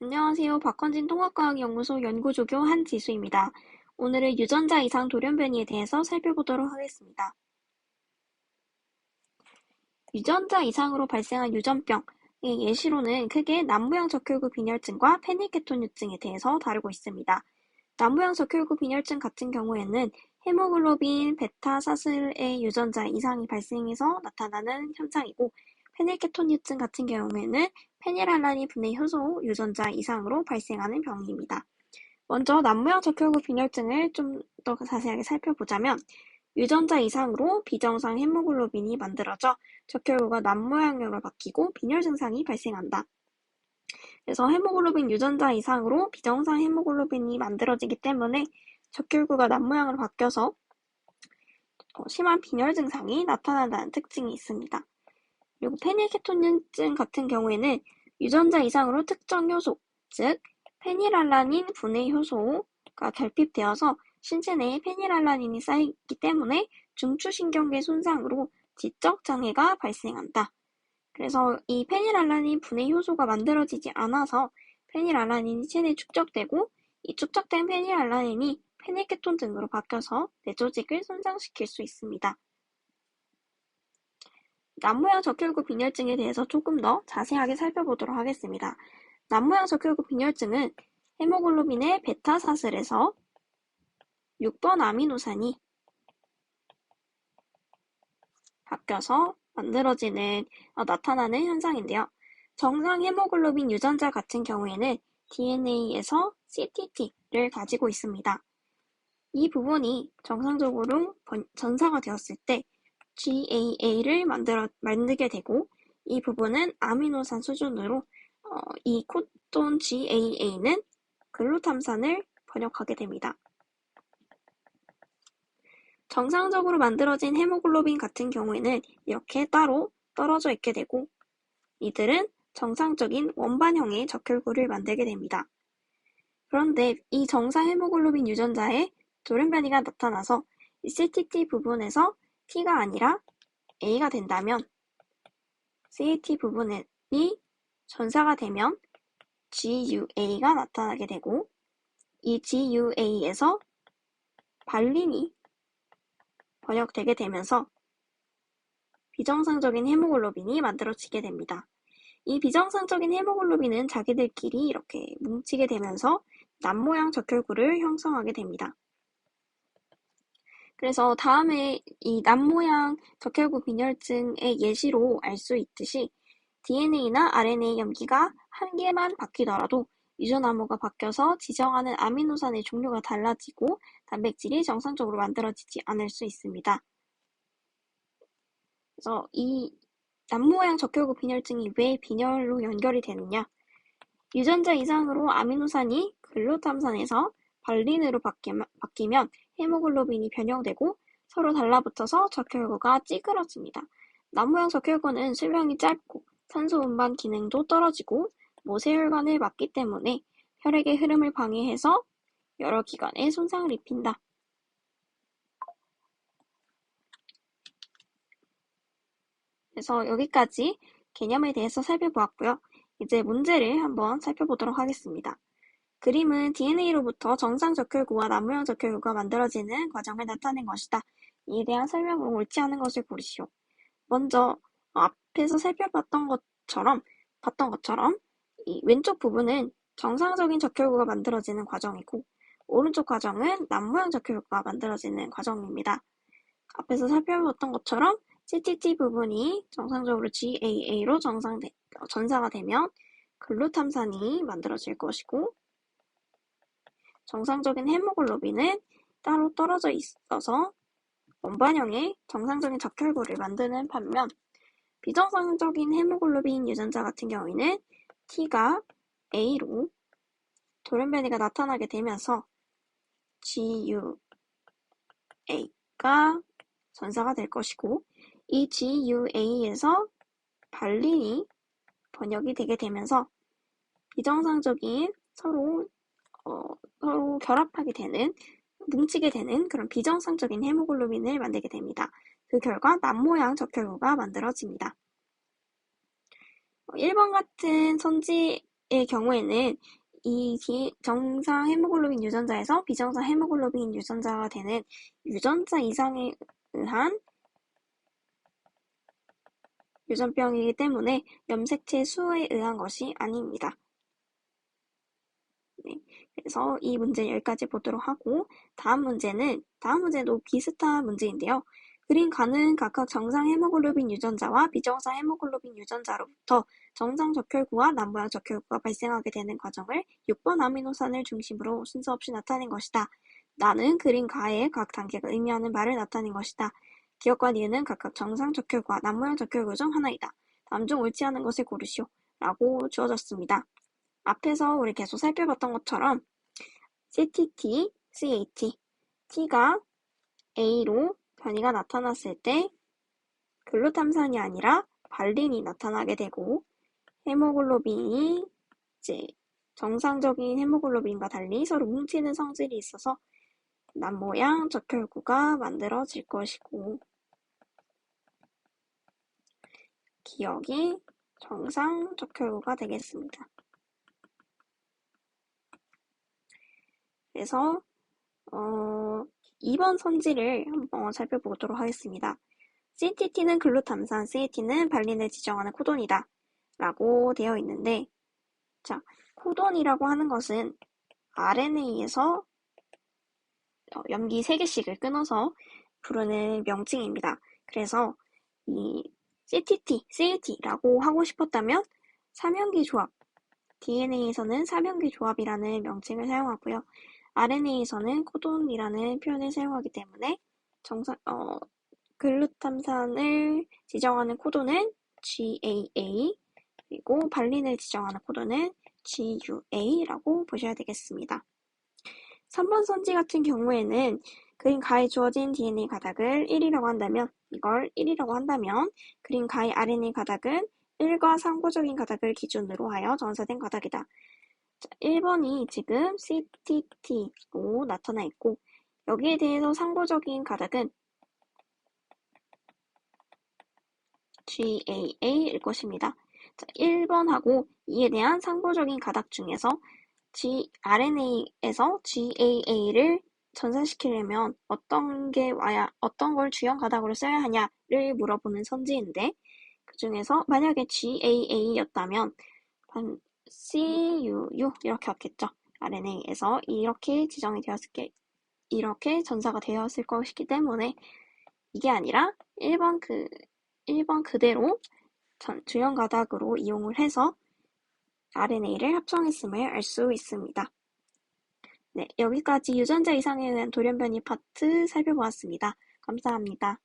안녕하세요. 박헌진 통합과학연구소 연구조교 한지수입니다. 오늘은 유전자 이상 돌연변이에 대해서 살펴보도록 하겠습니다. 유전자 이상으로 발생한 유전병의 예시로는 크게 남모양 적혈구 빈혈증과 페닐케톤유증에 대해서 다루고 있습니다. 남모양 적혈구 빈혈증 같은 경우에는 헤모글로빈 베타 사슬의 유전자 이상이 발생해서 나타나는 현상이고, 페닐케톤유증 같은 경우에는 페닐알라닌 분해 효소 유전자 이상으로 발생하는 병입니다. 먼저 남모양 적혈구 빈혈증을 좀 더 자세하게 살펴보자면, 유전자 이상으로 비정상 헤모글로빈이 만들어져 적혈구가 남모양으로 바뀌고 빈혈 증상이 발생한다. 그래서 헤모글로빈 유전자 이상으로 비정상 헤모글로빈이 만들어지기 때문에 적혈구가 남모양으로 바뀌어서 심한 빈혈 증상이 나타난다는 특징이 있습니다. 그리고 페닐케톤유증 같은 경우에는 유전자 이상으로 특정 효소, 즉 페닐알라닌 분해 효소가 결핍되어서 신체 내에 페닐알라닌이 쌓이기 때문에 중추신경계 손상으로 지적 장애가 발생한다. 그래서 이 페닐알라닌 분해 효소가 만들어지지 않아서 페닐알라닌이 체내에 축적되고, 이 축적된 페닐알라닌이 페닐케톤 등으로 바뀌어서 뇌 조직을 손상시킬 수 있습니다. 남모양 적혈구 빈혈증에 대해서 조금 더 자세하게 살펴보도록 하겠습니다. 남모양 적혈구 빈혈증은 헤모글로빈의 베타 사슬에서 6번 아미노산이 바뀌어서 나타나는 현상인데요. 정상 헤모글로빈 유전자 같은 경우에는 DNA에서 CTT를 가지고 있습니다. 이 부분이 정상적으로 전사가 되었을 때 GAA를 만들게 되고, 이 부분은 아미노산 수준으로 이 코돈 GAA는 글루탐산을 번역하게 됩니다. 정상적으로 만들어진 헤모글로빈 같은 경우에는 이렇게 따로 떨어져 있게 되고, 이들은 정상적인 원반형의 적혈구를 만들게 됩니다. 그런데 이 정상 헤모글로빈 유전자에 돌연변이가 나타나서 이 CTT 부분에서 T가 아니라 A가 된다면, CAT 부분이 전사가 되면 GUA가 나타나게 되고, 이 GUA에서 발린이 번역되게 되면서 비정상적인 헤모글로빈이 만들어지게 됩니다. 이 비정상적인 헤모글로빈은 자기들끼리 이렇게 뭉치게 되면서 남모양 적혈구를 형성하게 됩니다. 그래서 다음에 이 남모양 적혈구 빈혈증의 예시로 알 수 있듯이 DNA나 RNA 염기가 한 개만 바뀌더라도 유전암호가 바뀌어서 지정하는 아미노산의 종류가 달라지고 단백질이 정상적으로 만들어지지 않을 수 있습니다. 그래서 이 남모양 적혈구 빈혈증이 왜 빈혈로 연결이 되느냐? 유전자 이상으로 아미노산이 글루탐산에서 발린으로 바뀌면 헤모글로빈이 변형되고 서로 달라붙어서 적혈구가 찌그러집니다. 남모양 적혈구는 수명이 짧고 산소 운반 기능도 떨어지고 모세혈관을 막기 때문에 혈액의 흐름을 방해해서 여러 기관에 손상을 입힌다. 그래서 여기까지 개념에 대해서 살펴보았고요. 이제 문제를 한번 살펴보도록 하겠습니다. 그림은 DNA로부터 정상 적혈구와 남모양 적혈구가 만들어지는 과정을 나타낸 것이다. 이에 대한 설명은 옳지 않은 것을 고르시오. 먼저 앞에서 살펴봤던 것처럼 이 왼쪽 부분은 정상적인 적혈구가 만들어지는 과정이고, 오른쪽 과정은 남모양 적혈구가 만들어지는 과정입니다. 앞에서 살펴봤던 것처럼 CTT 부분이 정상적으로 GAA로 전사가 되면 글루탐산이 만들어질 것이고, 정상적인 헤모글로빈은 따로 떨어져 있어서 원반형의 정상적인 적혈구를 만드는 반면, 비정상적인 헤모글로빈 유전자 같은 경우에는 T가 A로 돌연변이가 나타나게 되면서 GUA가 전사가 될 것이고, 이 GUA에서 발린이 번역이 되게 되면서 비정상적인 서로 결합하게 되는, 뭉치게 되는 그런 비정상적인 헤모글로빈을 만들게 됩니다. 그 결과 남모양 적혈구가 만들어집니다. 1번 같은 선지에 경우에는 이 정상 헤모글로빈 유전자에서 비정상 헤모글로빈 유전자가 되는 유전자 이상에 의한 유전병이기 때문에 염색체 수에 의한 것이 아닙니다. 네, 그래서 이 문제는 여기까지 보도록 하고 다음 문제도 비슷한 문제인데요. 그린 간은 각각 정상 헤모글로빈 유전자와 비정상 헤모글로빈 유전자로부터 정상 적혈구와 남모양 적혈구가 발생하게 되는 과정을 6번 아미노산을 중심으로 순서 없이 나타낸 것이다. 나는 그린 가의 각 단계가 의미하는 말을 나타낸 것이다. 기억과 니은은 각각 정상 적혈구와 남모양 적혈구 중 하나이다. 다음 중 옳지 않은 것을 고르시오. 라고 주어졌습니다. 앞에서 우리 계속 살펴봤던 것처럼 CTT, CAT, T가 A로 변이가 나타났을 때 글루탐산이 아니라 발린이 나타나게 되고 헤모글로빈이 이제 정상적인 헤모글로빈과 달리 서로 뭉치는 성질이 있어서 남모양 적혈구가 만들어질 것이고 기억이 정상 적혈구가 되겠습니다. 그래서 2번 선지를 한번 살펴보도록 하겠습니다. CTT는 글루탐산, CAT는 발린을 지정하는 코돈이다 라고 되어 있는데 자, 코돈이라고 하는 것은 RNA에서 염기 3개씩을 끊어서 부르는 명칭입니다. 그래서 이 CTT, CAT라고 하고 싶었다면 3연기 조합, DNA에서는 3연기 조합이라는 명칭을 사용하고요. RNA에서는 코돈이라는 표현을 사용하기 때문에 글루탐산을 지정하는 코돈은 GAA, 그리고 발린을 지정하는 코돈은 GUA라고 보셔야 되겠습니다. 3번 선지 같은 경우에는 그린 가에 주어진 DNA 가닥을 1이라고 한다면 그린 가의 RNA 가닥은 1과 상고적인 가닥을 기준으로 하여 전사된 가닥이다. 1번이 지금 CTT로 나타나 있고 여기에 대해서 상고적인 가닥은 GAA일 것입니다. 1번하고 2에 대한 상고적인 가닥 중에서 RNA에서 GAA를 전사시키려면 어떤 걸 주연 가닥으로 써야 하냐를 물어보는 선지인데 그 중에서 만약에 GAA였다면 CUU 이렇게 왔겠죠. RNA에서 이렇게 이렇게 전사가 되었을 것이기 때문에 이게 아니라 1번 그대로 주연 가닥으로 이용을 해서 RNA를 합성했음을 알 수 있습니다. 네, 여기까지 유전자 이상에 의한 돌연변이 파트 살펴보았습니다. 감사합니다.